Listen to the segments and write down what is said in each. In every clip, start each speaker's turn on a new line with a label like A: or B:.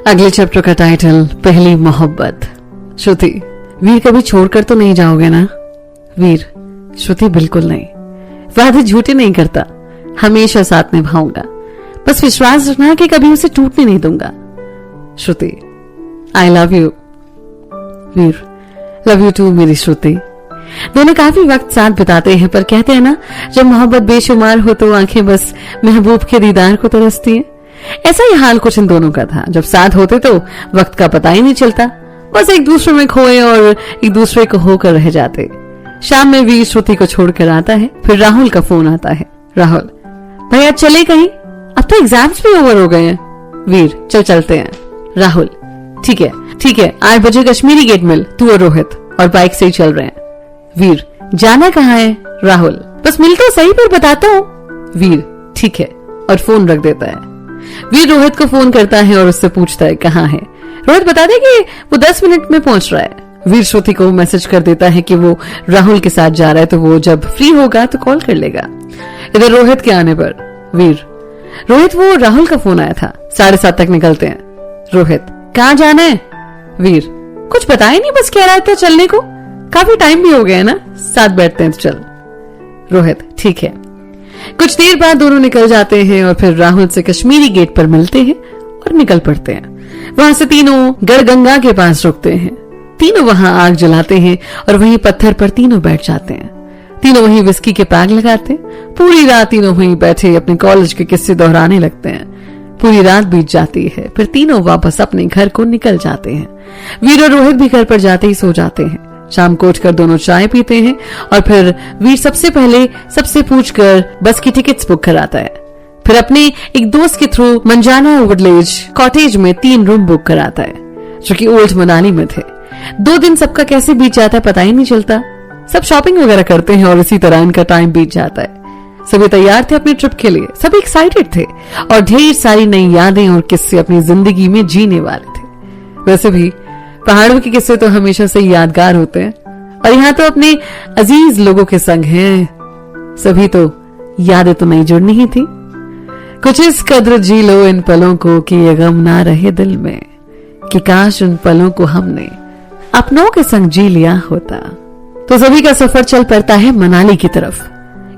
A: अगले चैप्टर का टाइटल पहली मोहब्बत। श्रुति, वीर कभी छोड़कर तो नहीं जाओगे ना? वीर, श्रुति बिल्कुल नहीं, वादे झूठे नहीं करता, हमेशा साथ निभाऊंगा, बस विश्वास रखना कि कभी उसे टूटने नहीं दूंगा। Shruti, I love you. Veer, love you too मेरी श्रुति। दोनों काफी वक्त साथ बिताते हैं, पर कहते हैं ना, जब मोहब्बत बेशुमार हो तो आंखें बस महबूब के दीदार को तरसती हैं। ऐसा ही हाल कुछ इन दोनों का था। जब साथ होते तो वक्त का पता ही नहीं चलता, बस एक दूसरे में खोए और एक दूसरे को होकर रह जाते। शाम में वीर श्रुति को छोड़कर आता है, फिर राहुल का फोन आता है। राहुल, भैया चले कहीं? अब तो एग्जाम्स भी ओवर हो गए हैं। वीर, चलते हैं। राहुल, ठीक है 8 बजे कश्मीरी गेट मिल, तू और रोहित और बाइक से ही चल रहे हैं। वीर, जाना कहाँ है? राहुल, बस मिल तो सही, पर बताता हूँ। वीर, ठीक है, और फोन रख देता है। वीर रोहित को फोन करता है और उससे पूछता है कहाँ है। रोहित बता दे कि वो 10 मिनट में पहुंच रहा है। वीर श्रुति को मैसेज कर देता है कि वो राहुल के साथ जा रहा है, तो वो जब फ्री होगा तो कॉल कर लेगा। इधर रोहित के आने पर वीर, रोहित वो राहुल का फोन आया था, 7:30 तक निकलते हैं। रोहित, कहाँ जाना है? वीर, कुछ बताया नहीं, बस कह रहा था चलने को, काफी टाइम भी हो गया है ना, साथ बैठते हैं तो चल। रोहित, ठीक है। कुछ देर बाद दोनों निकल जाते हैं और फिर राहुल से कश्मीरी गेट पर मिलते हैं और निकल पड़ते हैं। वहां से तीनों गढ़गंगा के पास रुकते हैं। तीनों वहां आग जलाते हैं और वहीं पत्थर पर तीनों बैठ जाते हैं। तीनों वहीं विस्की के पैग लगाते हैं। पूरी रात तीनों वहीं बैठे अपने कॉलेज के किस्से दोहराने लगते हैं। पूरी रात बीत जाती है, फिर तीनों वापस अपने घर को निकल जाते हैं। वीर और रोहित भी घर पर जाते ही सो जाते हैं। शाम को उठकर दोनों चाय पीते हैं और फिर वीर सबसे पहले सबसे पूछकर बस की टिकट्स बुक कराता है। फिर अपने एक दोस्त के थ्रू मंजाना ओवरलेज कॉटेज में 3 रूम बुक कराता है, जो कि ओल्ड मनाली में थे। 2 दिन सबका कैसे बीत जाता है पता ही नहीं चलता। सब शॉपिंग वगैरह करते हैं और इसी तरह इनका टाइम बीत जाता है। सभी तैयार थे अपने ट्रिप के लिए, सभी एक्साइटेड थे और ढेर सारी नई यादें और किस्से अपनी जिंदगी में जीने वाले थे। वैसे भी पहाड़ों के किस्से तो हमेशा से यादगार होते हैं, और यहाँ तो अपने अजीज लोगों के संग हैं, सभी तो यादें तो नहीं जुड़नी ही थी। कुछ इस कद्र जी लो इन पलों को कि ये गम ना रहे दिल में, कि काश उन पलों को हमने अपनों के संग जी लिया होता। तो सभी का सफर चल पड़ता है मनाली की तरफ।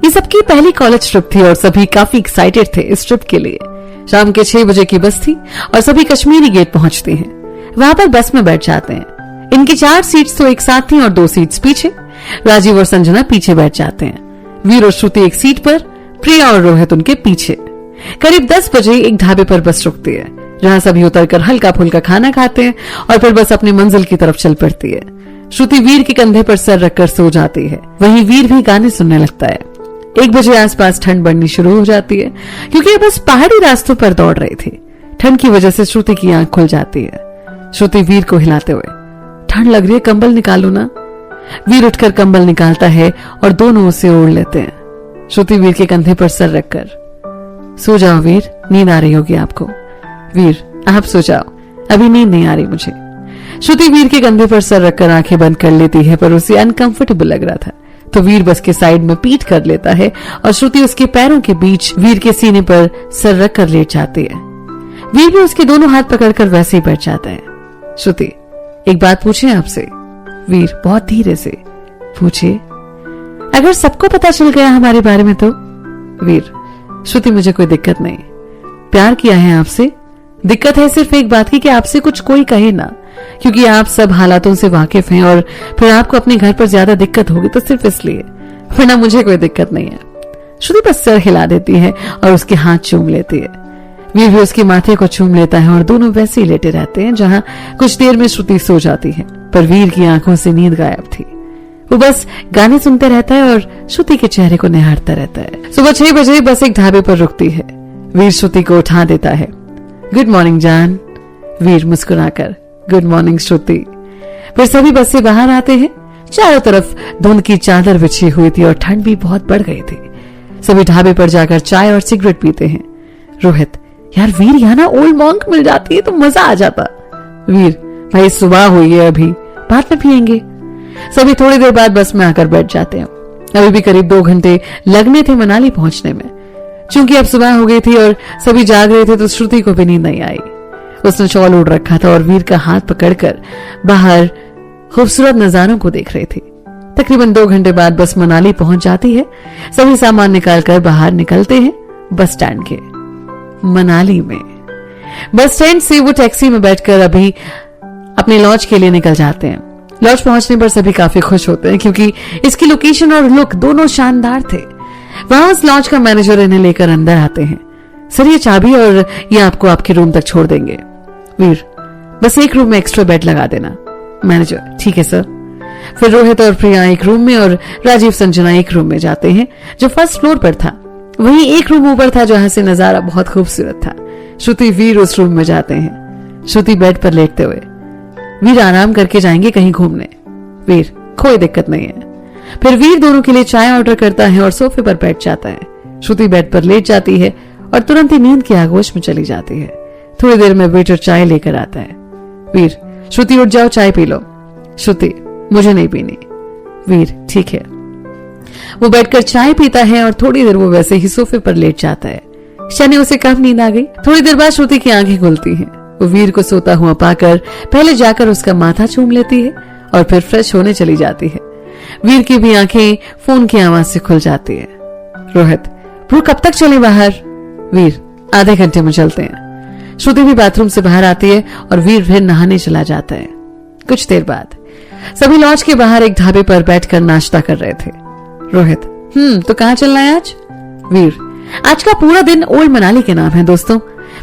A: ये सबकी पहली कॉलेज ट्रिप थी और सभी काफी एक्साइटेड थे इस ट्रिप के लिए। शाम के 6 बजे की बस थी और सभी कश्मीरी गेट पहुंचते हैं। वहां पर बस में बैठ जाते हैं। इनकी 4 सीट्स तो एक साथ थी और 2 सीट्स पीछे। राजीव और संजना पीछे बैठ जाते हैं। वीर और श्रुति एक सीट पर, प्रिया और रोहित उनके पीछे। करीब 10 बजे एक ढाबे पर बस रुकती है, जहां सभी उतरकर हल्का फुल्का खाना खाते हैं और फिर बस अपनी मंजिल की तरफ चल पड़ती है। श्रुति वीर के कंधे पर सर रखकर सो जाती है। वहीं वीर भी गाने सुनने लगता है। 1 बजे आसपास ठंड बढ़नी शुरू हो जाती है, क्योंकि ये बस पहाड़ी रास्तों पर दौड़ रही थी। ठंड की वजह से श्रुति की आंख खुल जाती है। श्रुति वीर को हिलाते हुए, ठंड लग रही है, कंबल निकालो ना। वीर उठकर कंबल निकालता है और दोनों उसे ओढ़ लेते हैं। श्रुति वीर के कंधे पर सर रखकर, सो जाओ वीर, नींद आ रही होगी आपको। वीर, आप सो जाओ, अभी नींद नहीं आ रही मुझे। श्रुति वीर के कंधे पर सर रखकर आंखें बंद कर लेती है, पर उसे अनकंफर्टेबल लग रहा था, तो वीर बस के साइड में पीठ कर लेता है और श्रुति उसके पैरों के बीच वीर के सीने पर सर रखकर लेट जाती है। वीर भी उसके दोनों हाथ पकड़कर वैसे ही बैठ जाता है। श्रुति, एक बात पूछे आपसे? वीर बहुत धीरे से, पूछे। अगर सबको पता चल गया हमारे बारे में तो? वीर, श्रुति मुझे कोई दिक्कत नहीं, प्यार किया है आपसे। दिक्कत है सिर्फ एक बात की कि आपसे कुछ कोई कहे ना, क्योंकि आप सब हालातों से वाकिफ हैं और फिर आपको अपने घर पर ज्यादा दिक्कत होगी, तो सिर्फ इसलिए, वरना मुझे कोई दिक्कत नहीं है। श्रुति बस सर हिला देती है और उसके हाथ चूम लेती है। वीर भी उसके माथे को चूम लेता है और दोनों वैसे ही लेटे रहते हैं, जहां कुछ देर में श्रुति सो जाती है, पर वीर की आंखों से नींद गायब थी। वो बस गाने सुनते रहता है और श्रुति के चेहरे को निहारता रहता है। सुबह 6 बजे बस एक ढाबे पर रुकती है। वीर श्रुति को उठा देता है। गुड मॉर्निंग जान। वीर मुस्कुराकर, गुड मॉर्निंग श्रुति। फिर सभी बस से बाहर आते हैं। चारों तरफ धुंध की चादर बिछी हुई थी और ठंड भी बहुत बढ़ गई थी। सभी ढाबे पर जाकर चाय और सिगरेट पीते हैं। रोहित, यार वीर, यहाँ ना ओल्ड मॉन्क मिल जाती है तो मजा आ जाता। वीर, भाई सुबह हुई है, अभी बाद में पियेंगे। सभी थोड़ी देर बाद बस में आकर बैठ जाते हैं। अभी भी करीब 2 घंटे लगने थे मनाली पहुंचने में। चूंकि अब सुबह हो गई थी और सभी जाग रहे थे, तो श्रुति को भी नींद नहीं आई। उसने शॉल ओढ़ रखा था और वीर का हाथ पकड़कर बाहर खूबसूरत नजारों को देख रही थी। तकरीबन 2 घंटे बाद बस मनाली पहुंच जाती है। सभी सामान निकालकर बाहर निकलते हैं बस स्टैंड के। मनाली में बस स्टैंड से वो टैक्सी में बैठकर अभी अपने लॉज के लिए निकल जाते हैं। लॉज पहुंचने पर सभी काफी खुश होते हैं क्योंकि इसकी लोकेशन और लुक दोनों शानदार थे। वहां उस लॉज का मैनेजर इन्हें लेकर अंदर आते हैं। सर ये चाबी और ये आपको आपके रूम तक छोड़ देंगे। वीर बस एक रूम में एक्स्ट्रा बेड लगा देना। मैनेजर ठीक है सर। फिर रोहित और प्रिया एक रूम में और राजीव संजना एक रूम में जाते हैं जो फर्स्ट फ्लोर पर था। वहीं एक रूम ऊपर था जहां से नजारा बहुत खूबसूरत था। श्रुति वीर उस रूम में जाते हैं। श्रुति बेड पर लेटते हुए, वीर आराम करके जाएंगे कहीं घूमने। वीर कोई दिक्कत नहीं है। फिर वीर दोनों के लिए चाय ऑर्डर करता है और सोफे पर बैठ जाता है। श्रुति बेड पर लेट जाती है और तुरंत ही नींद की आगोश में चली जाती है। थोड़ी देर में वेटर चाय लेकर आता है। वीर श्रुति उठ जाओ, चाय पी लो। श्रुति मुझे नहीं पीनी। वीर ठीक है। वो बैठकर चाय पीता है और थोड़ी देर वो वैसे ही सोफे पर लेट जाता है। शनि उसे कब नींद आ गई। थोड़ी देर बाद श्रुति की आंखें खुलती हैं। वो वीर को सोता हुआ पाकर पहले जाकर उसका माथा चूम लेती है और फिर फ्रेश होने चली जाती है। वीर की भी आंखें फोन की आवाज से खुल जाती है। रोहित वो कब तक चले बाहर। वीर आधे घंटे में चलते हैं। श्रुति भी बाथरूम से बाहर आती है और वीर फिर नहाने चला जाता है। कुछ देर बाद सभी लॉज के बाहर एक ढाबे पर बैठकर नाश्ता कर रहे थे। रोहित तो कहाँ चलना है आज। वीर आज का पूरा दिन ओल्ड मनाली के नाम है दोस्तों।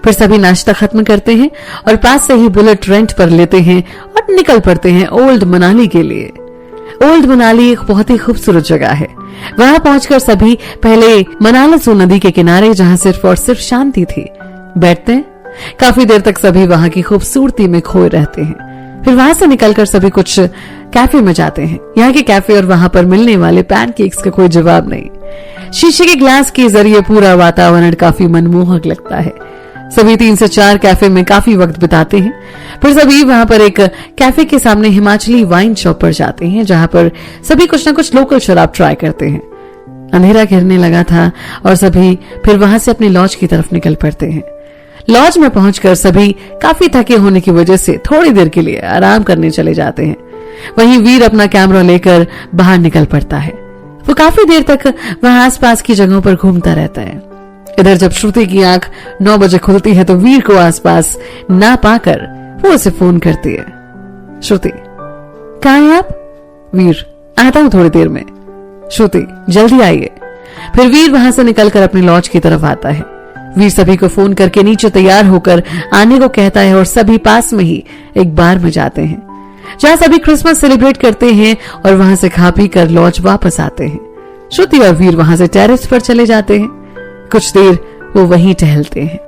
A: फिर सभी नाश्ता खत्म करते हैं और पास से ही बुलेट रेंट पर लेते हैं और निकल पड़ते हैं ओल्ड मनाली के लिए। ओल्ड मनाली एक बहुत ही खूबसूरत जगह है। वहां पहुंचकर सभी पहले मनालसू नदी के किनारे, जहां सिर्फ और सिर्फ शांति थी, बैठते हैं। काफी देर तक सभी वहां की खूबसूरती में खोए रहते हैं। फिर वहां से निकलकर सभी कुछ कैफे में जाते हैं। यहाँ के कैफे और वहां पर मिलने वाले पैनकेक्स का कोई जवाब नहीं। शीशे के ग्लास के जरिए पूरा वातावरण काफी मनमोहक लगता है। सभी 3 से 4 कैफे में काफी वक्त बिताते हैं। फिर सभी वहां पर एक कैफे के सामने हिमाचली वाइन शॉप पर जाते हैं, जहां पर सभी कुछ न कुछ लोकल शराब ट्राई करते हैं। अंधेरा गिरने लगा था और सभी फिर वहां से अपने लॉज की तरफ निकल पड़ते हैं। लॉज में पहुंचकर सभी काफी थके होने की वजह से थोड़ी देर के लिए आराम करने चले जाते हैं। वहीं वीर अपना कैमरा लेकर बाहर निकल पड़ता है। वो काफी देर तक वहां आसपास की जगहों पर घूमता रहता है। इधर जब श्रुति की आंख 9 बजे खुलती है तो वीर को आसपास ना पाकर वो उसे फोन करती है। श्रुति कहाँ हैं आप। वीर आता हूं थोड़ी देर में। श्रुति जल्दी आइए। फिर वीर वहां से निकलकर अपनी लॉज की तरफ आता है। वीर सभी को फोन करके नीचे तैयार होकर आने को कहता है और सभी पास में ही एक बार में जाते हैं, जहां सभी क्रिसमस सेलिब्रेट करते हैं और वहां से खा पी कर लॉज वापस आते हैं। श्रुति और वीर वहां से टेरेस पर चले जाते हैं। कुछ देर वो वहीं टहलते हैं।